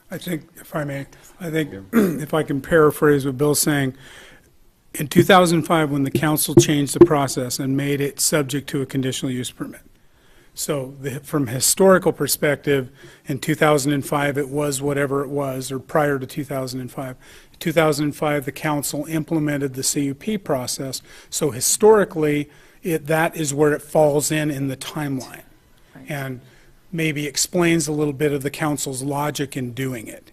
I think, if I may, I think if I can paraphrase what Bill's saying, in 2005, when the council changed the process and made it subject to a conditional use permit. So from a historical perspective, in 2005, it was whatever it was, or prior to 2005. 2005, the council implemented the CUP process. So historically, that is where it falls in the timeline. And maybe explains a little bit of the council's logic in doing it.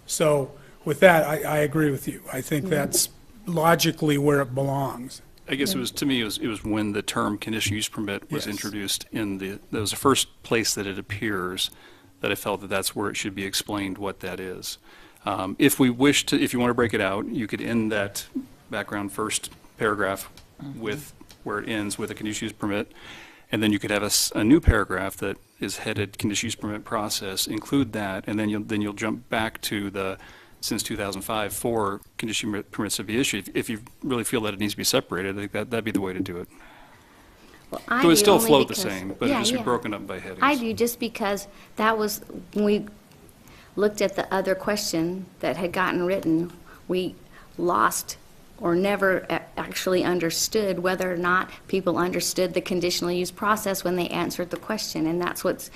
So with that, I agree with you. I think that's logically where it belongs. I guess it was, to me, it was when the term conditional use permit was Yes. introduced that was the first place that it appears that I felt that that's where it should be explained what that is. If you want to break it out, you could end that background first paragraph with where it ends with a conditional use permit, and then you could have a new paragraph that is headed conditional use permit process, include that, and then you'll jump back to the since 2005 for conditional permits to be issued. If you really feel that it needs to be separated, I think that'd be the way to do it. Well, So it still only flowed the because- same, but it yeah, just be yeah. broken up by headings. I do, just because that was, when we looked at the other question that had gotten written, we lost or never actually understood whether or not people understood the conditional use process when they answered the question. And that's what's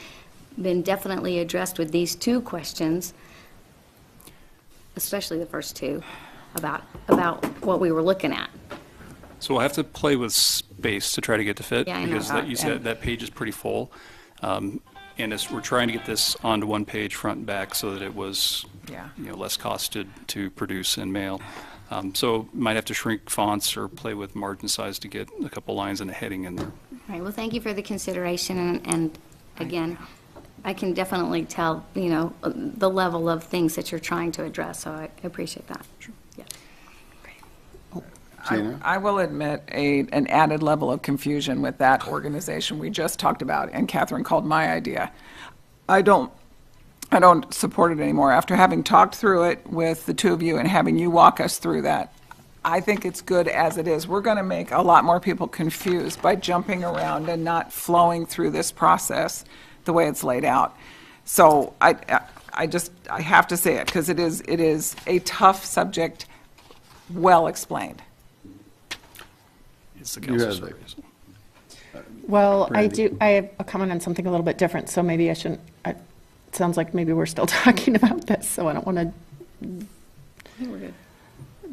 been definitely addressed with these two questions, especially the first two, about what we were looking at. So we'll have to play with space to try to get to fit. Yeah, I know. Because you said that page is pretty full. And we're trying to get this onto one page front and back so that it was Yeah. less costed to produce and mail. So might have to shrink fonts or play with margin size to get a couple lines and a heading in there. All right, well, thank you for the consideration, and again, I can definitely tell, the level of things that you're trying to address, so I appreciate that. Sure. Yeah. I will admit an added level of confusion with that organization we just talked about, and Catherine called my idea. I don't support it anymore. After having talked through it with the two of you and having you walk us through that, I think it's good as it is. We're going to make a lot more people confused by jumping around and not flowing through this process the way it's laid out. So I have to say it, because it is a tough subject, well explained. It's the council's have service. Well, Brandy. I have a comment on something a little bit different, so maybe I shouldn't, it sounds like maybe we're still talking about this, so I don't want to We're good.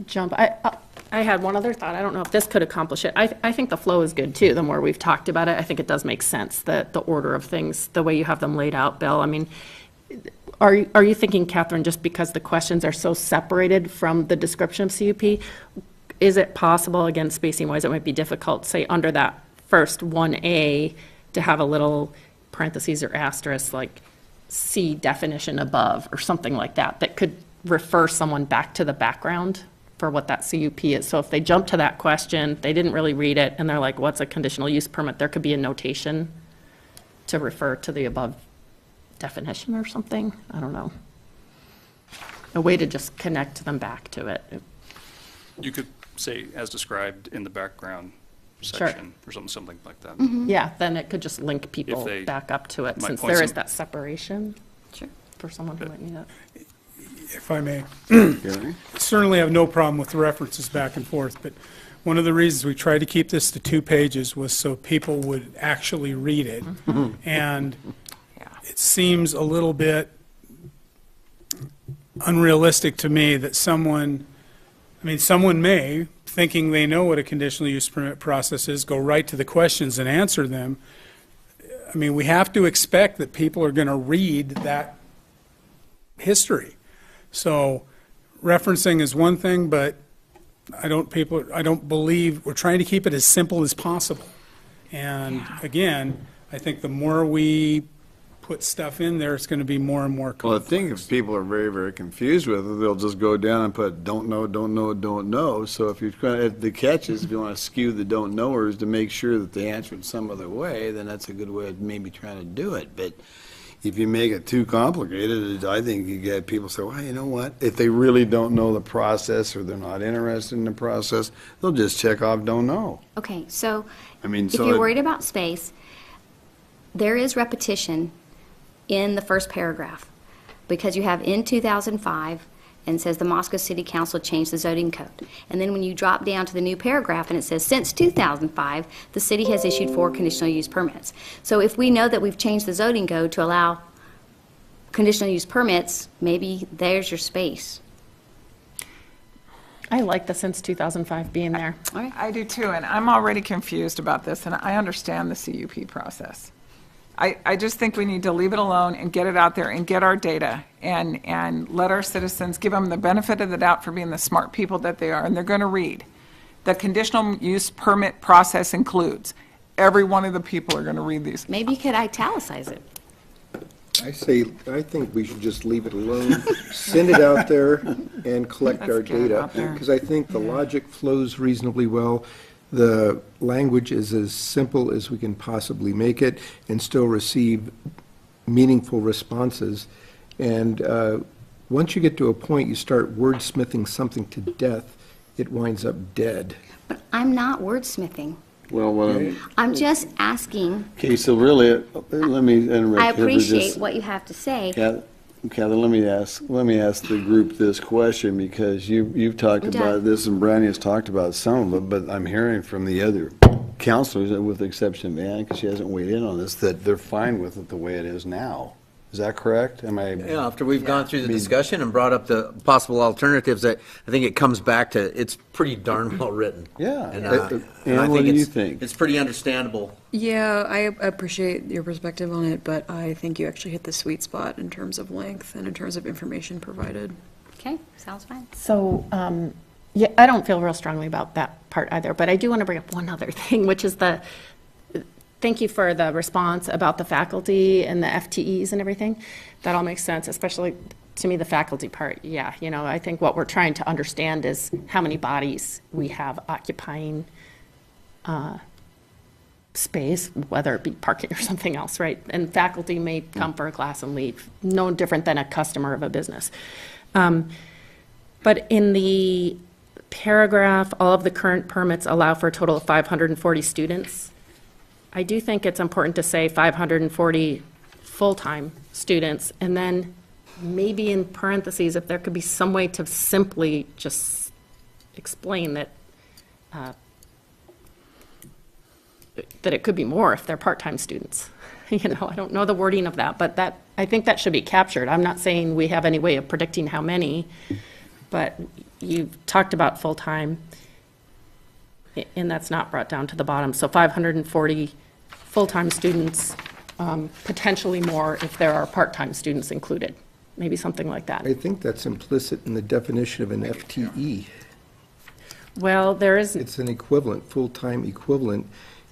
jump. I had one other thought. I don't know if this could accomplish it. I think the flow is good too. The more we've talked about it, I think it does make sense, that the order of things, the way you have them laid out, Bill. I mean, are you thinking, Catherine, just because the questions are so separated from the description of CUP, is it possible, again, spacing-wise, it might be difficult, say, under that first 1A, to have a little parentheses or asterisk, like C definition above, or something like that, that could refer someone back to the background for what that CUP is. So if they jump to that question, they didn't really read it, and they're like, what's a conditional use permit? There could be a notation to refer to the above definition or something. I don't know. A way to just connect them back to it. You could say, as described in the background Sure. section, or something like that. Yeah, then it could just link people they back up to it, might since point there is some- that separation Sure. for someone who might need it. If I may, Gary? certainly have no problem with the references back and forth, but one of the reasons we tried to keep this to 2 pages was so people would actually read it. And it seems a little bit unrealistic to me that someone may, thinking they know what a conditional use permit process is, go right to the questions and answer them. I mean, we have to expect that people are going to read that history. So referencing is one thing, but I don't believe, we're trying to keep it as simple as possible. And again, I think the more we put stuff in there, it's going to be more and more Well, I complex. think if people are very, very confused with it, they'll just go down and put don't know, don't know, don't know. So if you're trying, if the catch is, if you want to skew the don't knowers to make sure that they answer it some other way, then that's a good way of maybe trying to do it. But if you make it too complicated, I think you get people say, well, you know what? If they really don't know the process or they're not interested in the process, they'll just check off don't know. Okay, so I mean, if so you're it- worried about space, there is repetition in the first paragraph. because you have in 2005, and says the Moscow City Council changed the zoning code. And then when you drop down to the new paragraph and it says, since 2005, the city has issued 4 conditional use permits. So if we know that we've changed the zoning code to allow conditional use permits, maybe there's your space. I like the since 2005 being there. All right. I do too, and I'm already confused about this, and I understand the CUP process. I just think we need to leave it alone and get it out there and get our data and let our citizens, give them the benefit of the doubt for being the smart people that they are, and they're going to read. The conditional use permit process includes, every one of the people are going to read these. Maybe you could italicize it. I think we should just leave it alone, send it out there, and collect our Let's get it data. out there. Because I think the logic flows reasonably well. The language is as simple as we can possibly make it and still receive meaningful responses. And once you get to a point, you start wordsmithing something to death, it winds up dead. But I'm not wordsmithing. Well, what I'm just asking, okay, so really, let me interrupt. I here for appreciate just- what you have to say. Kathy, let me ask the group this question, because you've talked I'm done. about this and Brandy has talked about some of it, but I'm hearing from the other counselors, with the exception of Ann, because she hasn't weighed in on this, that they're fine with it the way it is now. Is that correct? Am I? Yeah, after we've gone through the discussion and brought up the possible alternatives, I think it comes back to, it's pretty darn well written. Yeah. And Ann, I what do you it's- think? It's pretty understandable. Yeah, I appreciate your perspective on it, but I think you actually hit the sweet spot in terms of length and in terms of information provided. Okay, sounds fine. So, yeah, I don't feel real strongly about that part either, but I do want to bring up one other thing, which is thank you for the response about the faculty and the FTEs and everything. That all makes sense, especially to me, the faculty part. Yeah, I think what we're trying to understand is how many bodies we have occupying space, whether it be parking or something else, right? And faculty may come for a class and leave, no different than a customer of a business. But in the paragraph, all of the current permits allow for a total of 540 students. I do think it's important to say 540 full-time students, and then maybe in parentheses, if there could be some way to simply just explain that that it could be more if they're part-time students. I don't know the wording of that, but I think that should be captured. I'm not saying we have any way of predicting how many, but you talked about full-time, and that's not brought down to the bottom. So 540 full-time students, potentially more if there are part-time students included, maybe something like that. I think that's implicit in the definition of an FTE. Well, there is, It's an equivalent, full-time equivalent,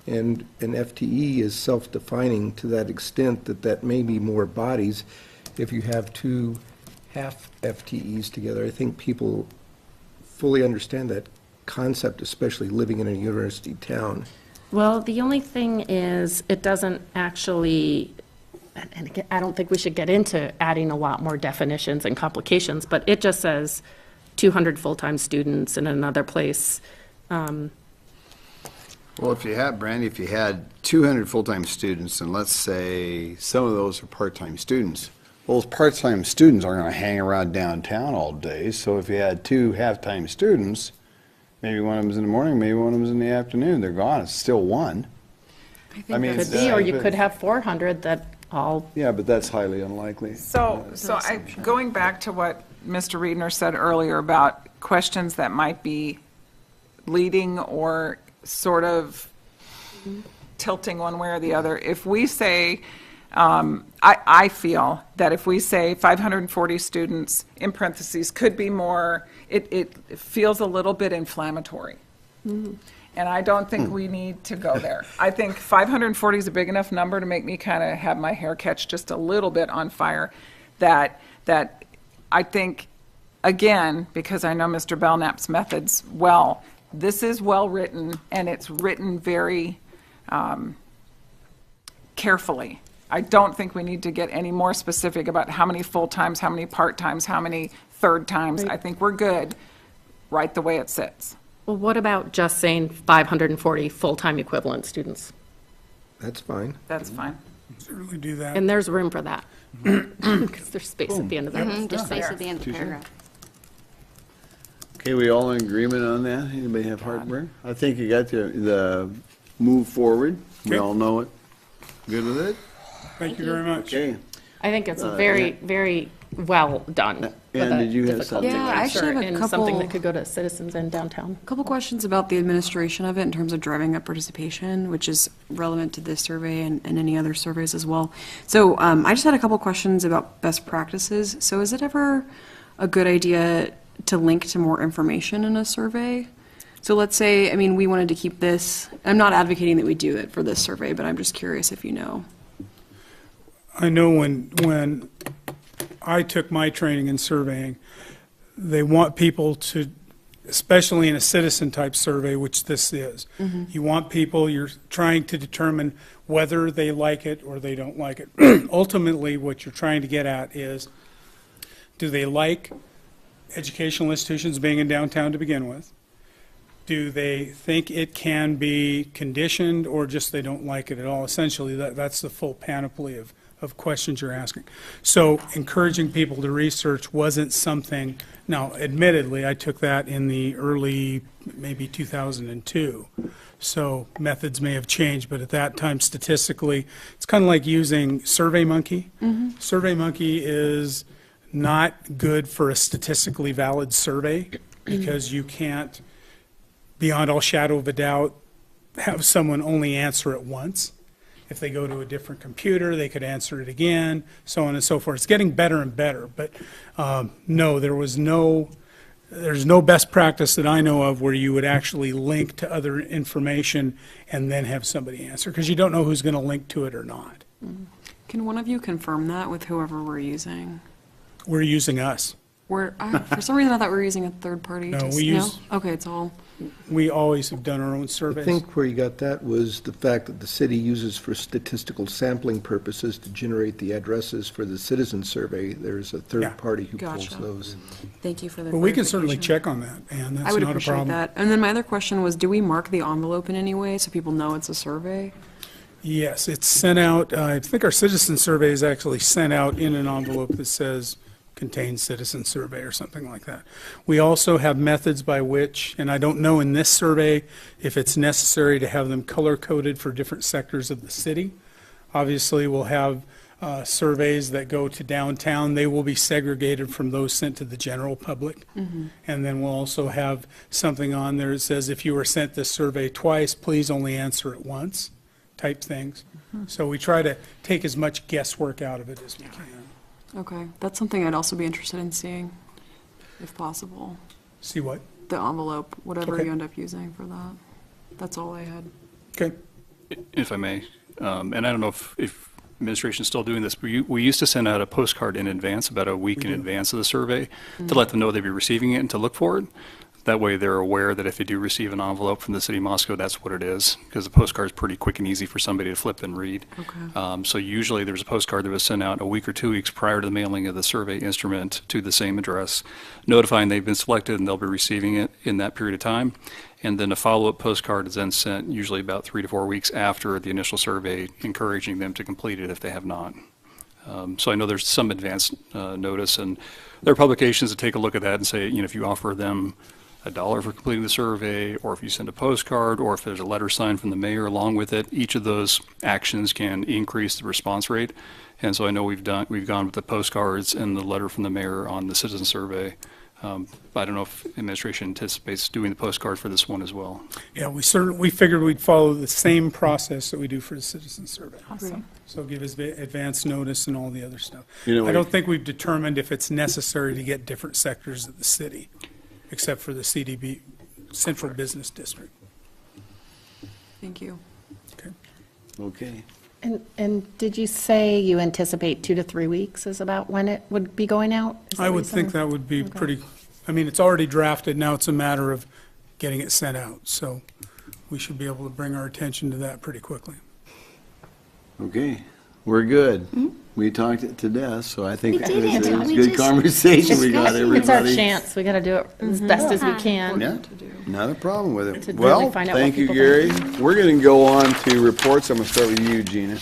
and an FTE is self-defining to that extent that that may be more bodies if you have 2 half FTEs together. I think people fully understand that concept, especially living in a university town. well, the only thing is, it doesn't actually, and again, I don't think we should get into adding a lot more definitions and complications, but it just says 200 full-time students in another place. Well, if you had, Brandy, if you had 200 full-time students, and let's say some of those are part-time students, well, those part-time students aren't going to hang around downtown all day, so if you had 2 half-time students, maybe one of them's in the morning, maybe one of them's in the afternoon, they're gone, it's still one. I mean, Could be, or you could have 400 that all, Yeah, but that's highly unlikely. So going back to what Mr. Reedner said earlier about questions that might be leading or sort of tilting one way or the other, if we say, I feel that if we say 540 students, in parentheses, could be more, it feels a little bit inflammatory. And I don't think we need to go there. I think 540 is a big enough number to make me kind of have my hair catch just a little bit on fire, that I think, again, because I know Mr. Belknap's methods well, this is well-written, and it's written very carefully. I don't think we need to get any more specific about how many full-times, how many part-times, how many third-times. I think we're good right the way it sits. well, what about just saying 540 full-time equivalent students? That's fine. That's fine. Certainly do that. And there's room for that. Because there's space at the end of that. Mhm, just space at the end of the paragraph. Okay, we all in agreement on that? Anybody have heartburn? I think you got the move forward. We Okay. all know it. Good with it? Thank you very much. Okay. I think it's very, very well done. with Ann, a did you have difficult something? Yeah, I actually have a and something couple- that could go to citizens in downtown. Couple questions about the administration of it in terms of driving up participation, which is relevant to this survey and any other surveys as well. So I just had a couple questions about best practices. So is it ever a good idea to link to more information in a survey? So let's say, I mean, we wanted to keep this, I'm not advocating that we do it for this survey, but I'm just curious if you know. I know when I took my training in surveying, they want people to, especially in a citizen-type survey, which this is, you want people, you're trying to determine whether they like it or they don't like it. Ultimately, what you're trying to get at is, do they like educational institutions being in downtown to begin with? Do they think it can be conditioned, or just they don't like it at all? Essentially, that's the full panoply of questions you're asking. So encouraging people to research wasn't something, now admittedly, I took that in the early, maybe 2002. So methods may have changed, but at that time statistically, it's kind of like using SurveyMonkey. SurveyMonkey is not good for a statistically valid survey because you can't, beyond all shadow of a doubt, have someone only answer it once. If they go to a different computer, they could answer it again, so on and so forth. It's getting better and better, but no, there's no best practice that I know of where you would actually link to other information and then have somebody answer, because you don't know who's going to link to it or not. Can one of you confirm that with whoever we're using? We're using us. For some reason, I thought we were using a third party. No, to- we use- Okay, it's all, We always have done our own I surveys. think where you got that was the fact that the city uses for statistical sampling purposes to generate the addresses for the citizen survey. There's a Yeah. third party who pulls Gotcha. those. thank you for the But we can certainly clarification. check on that, and I that's would not a appreciate problem. that. And then my other question was, do we mark the envelope in any way so people know it's a survey? Yes, it's sent out, I think our citizen survey is actually sent out in an envelope that says contains citizen survey or something like that. We also have methods by which, and I don't know in this survey if it's necessary to have them color-coded for different sectors of the city. Obviously, we'll have surveys that go to downtown. They will be segregated from those sent to the general public. And then we'll also have something on there that says, if you were sent this survey twice, please only answer it once, type things. So we try to take as much guesswork out of it as we can. Okay, that's something I'd also be interested in seeing, if possible. See what? The envelope, whatever Okay. you end up using for that. That's all I had. Okay. If I may, and I don't know if administration's still doing this, but we used to send out a postcard in advance, about a week in advance of the survey, to let them know they'd be receiving it and to look for it. That way they're aware that if they do receive an envelope from the city of Moscow, that's what it is, because the postcard's pretty quick and easy for somebody to flip and read. Okay. So usually there's a postcard that was sent out a week or 2 weeks prior to the mailing of the survey instrument to the same address, notifying they've been selected and they'll be receiving it in that period of time. And then a follow-up postcard is then sent usually about 3 to 4 weeks after the initial survey, encouraging them to complete it if they have not. So I know there's some advance notice, and there are publications that take a look at that and say, if you offer them $1 for completing the survey, or if you send a postcard, or if there's a letter signed from the mayor along with it, each of those actions can increase the response rate. And so I know we've gone with the postcards and the letter from the mayor on the citizen survey. I don't know if administration anticipates doing the postcard for this one as well. Yeah, we figured we'd follow the same process that we do for the citizen survey. Awesome. So give us advance notice and all the other stuff. You know, I don't think we've determined if it's necessary to get different sectors of the city, except for the CDB, Central Business District. Thank you. Okay. And did you say you anticipate 2 to 3 weeks is about when it would be going out? Is that I what would you think said? that would be pretty, I mean, it's already drafted, now it's a matter of getting it sent out. So we should be able to bring our attention to that pretty quickly. Okay, we're good. We talked it to death, so I think We did it was it. a We good just- conversation we got, discussion. It's our everybody. chance. We got to do it as best as we can. Yeah, not a problem with To it. really Well, find out what thank you, people Gary. think. We're going to go on to reports. I'm going to start with you, Gina.